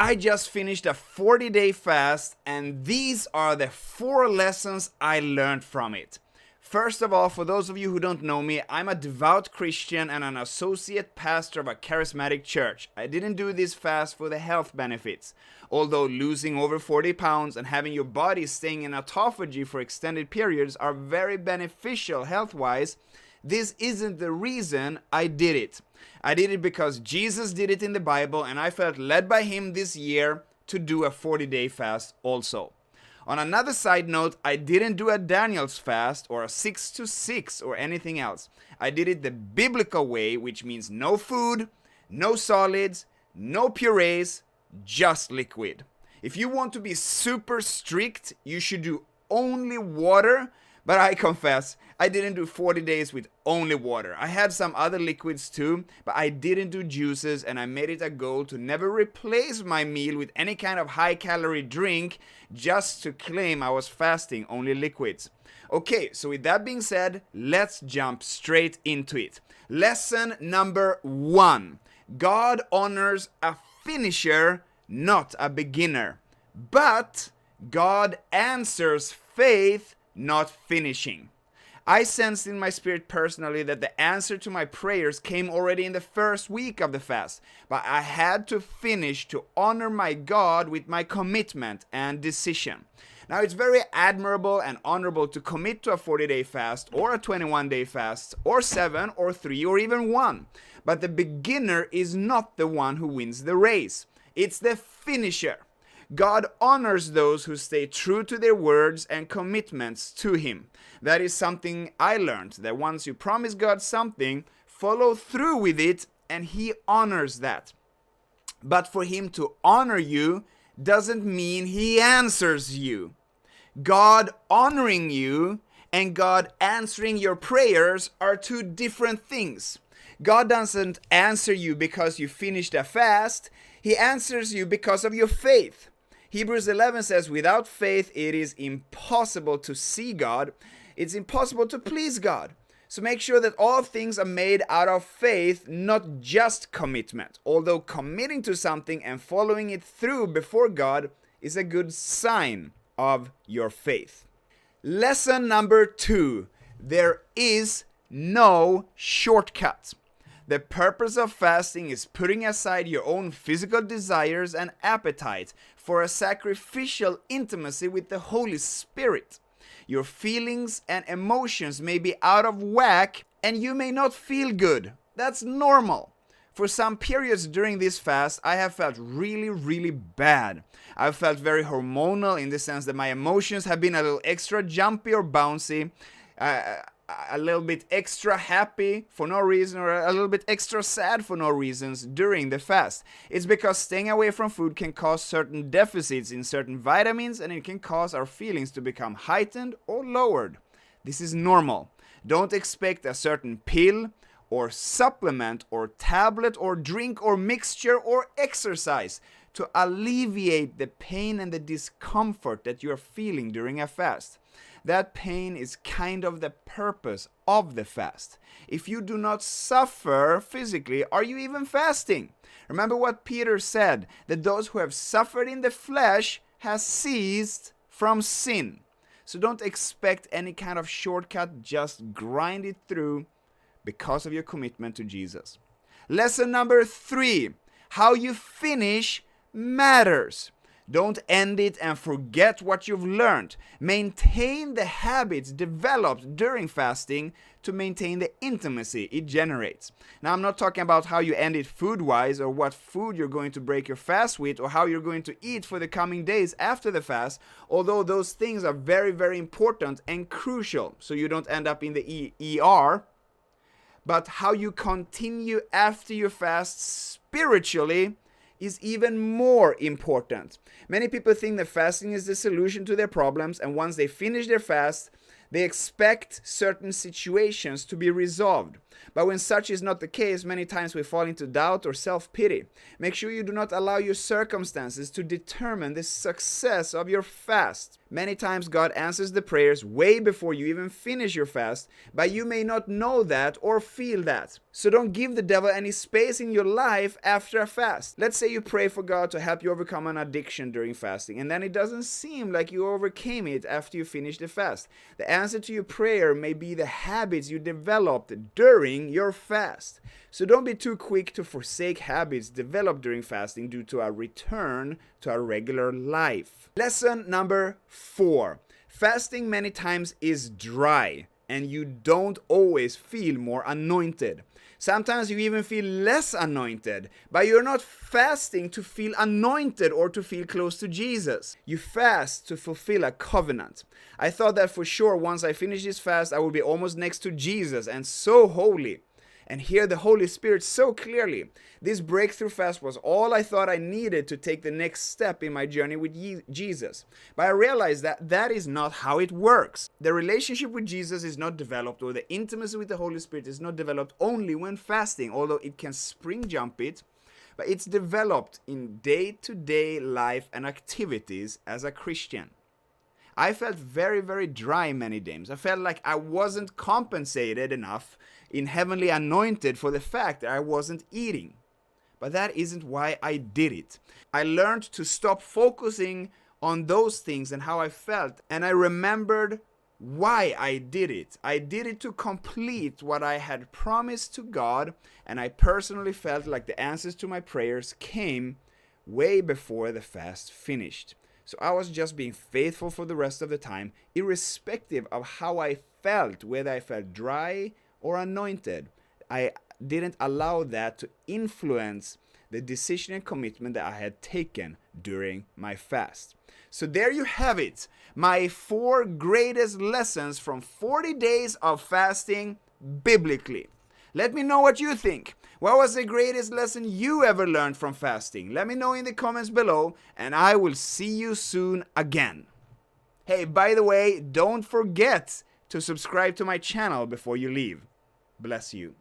I just finished a 40-day fast, and these are the 4 lessons I learned from it. First of all, for those of you who don't know me, I'm a devout Christian and an associate pastor of a charismatic church. I didn't do this fast for the health benefits. Although losing over 40 pounds and having your body staying in autophagy for extended periods are very beneficial health-wise, this isn't the reason I did it. I did it because Jesus did it in the Bible, and I felt led by him this year to do a 40-day fast also. On another side note, I didn't do a Daniel's fast or a 6 to 6 or anything else. I did it the biblical way, which means no food, no solids, no purees, just liquid. If you want to be super strict, you should do only water. But I confess, I didn't do 40 days with only water. I had some other liquids too, but I didn't do juices, and I made it a goal to never replace my meal with any kind of high-calorie drink just to claim I was fasting only liquids. Okay, so with that being said, let's jump straight into it. Lesson number 1. God honors a finisher, not a beginner. But God answers faith, not finishing. I sensed in my spirit personally that the answer to my prayers came already in the first week of the fast, but I had to finish to honor my God with my commitment and decision. Now, it's very admirable and honorable to commit to a 40-day fast or a 21-day fast or 7 or 3 or even 1, but the beginner is not the one who wins the race. It's the finisher. God honors those who stay true to their words and commitments to him. That is something I learned, that once you promise God something, follow through with it, and he honors that. But for him to honor you doesn't mean he answers you. God honoring you and God answering your prayers are 2 different things. God doesn't answer you because you finished a fast. He answers you because of your faith. Hebrews 11 says, without faith it is impossible to see God. It's impossible to please God. So make sure that all things are made out of faith, not just commitment. Although committing to something and following it through before God is a good sign of your faith. Lesson number 2. There is no shortcut. The purpose of fasting is putting aside your own physical desires and appetite for a sacrificial intimacy with the Holy Spirit. Your feelings and emotions may be out of whack and you may not feel good. That's normal. For some periods during this fast, I have felt really bad. I've felt very hormonal in the sense that my emotions have been a little extra jumpy or bouncy. A little bit extra happy for no reason or a little bit extra sad for no reasons during the fast. It's because staying away from food can cause certain deficits in certain vitamins, and it can cause our feelings to become heightened or lowered. This is normal. Don't expect a certain pill or supplement or tablet or drink or mixture or exercise to alleviate the pain and the discomfort that you're feeling during a fast. That pain is kind of the purpose of the fast. If you do not suffer physically, are you even fasting? Remember what Peter said, that those who have suffered in the flesh has ceased from sin. So don't expect any kind of shortcut, just grind it through because of your commitment to Jesus. Lesson number 3, how you finish matters. Don't end it and forget what you've learned. Maintain the habits developed during fasting to maintain the intimacy it generates. Now, I'm not talking about how you end it food-wise or what food you're going to break your fast with or how you're going to eat for the coming days after the fast, although those things are very important and crucial so you don't end up in the ER. But how you continue after your fast spiritually is even more important. Many people think that fasting is the solution to their problems, and once they finish their fast, they expect certain situations to be resolved. But when such is not the case, many times we fall into doubt or self-pity. Make sure you do not allow your circumstances to determine the success of your fast. Many times God answers the prayers way before you even finish your fast, but you may not know that or feel that. So don't give the devil any space in your life after a fast. Let's say you pray for God to help you overcome an addiction during fasting, and then it doesn't seem like you overcame it after you finish the fast. The answer to your prayer may be the habits you developed during your fast. So don't be too quick to forsake habits developed during fasting due to a return to a regular life. Lesson number 4. Fasting many times is dry, and you don't always feel more anointed. Sometimes you even feel less anointed, but you're not fasting to feel anointed or to feel close to Jesus. You fast to fulfill a covenant. I thought that for sure once I finish this fast, I would be almost next to Jesus and so holy, and hear the Holy Spirit so clearly. This breakthrough fast was all I thought I needed to take the next step in my journey with Jesus. But I realized that that is not how it works. The relationship with Jesus is not developed, or the intimacy with the Holy Spirit is not developed only when fasting, although it can spring jump it, but it's developed in day-to-day life and activities as a Christian. I felt very, very dry many days. I felt like I wasn't compensated enough in heavenly anointed for the fact that I wasn't eating. But that isn't why I did it. I learned to stop focusing on those things and how I felt, and I remembered why I did it. I did it to complete what I had promised to God, and I personally felt like the answers to my prayers came way before the fast finished. So I was just being faithful for the rest of the time, irrespective of how I felt, whether I felt dry or anointed. I didn't allow that to influence the decision and commitment that I had taken during my fast. So there you have it, my 4 greatest lessons from 40 days of fasting biblically. Let me know what you think. What was the greatest lesson you ever learned from fasting? Let me know in the comments below, and I will see you soon again. Hey, by the way, don't forget to subscribe to my channel before you leave. Bless you.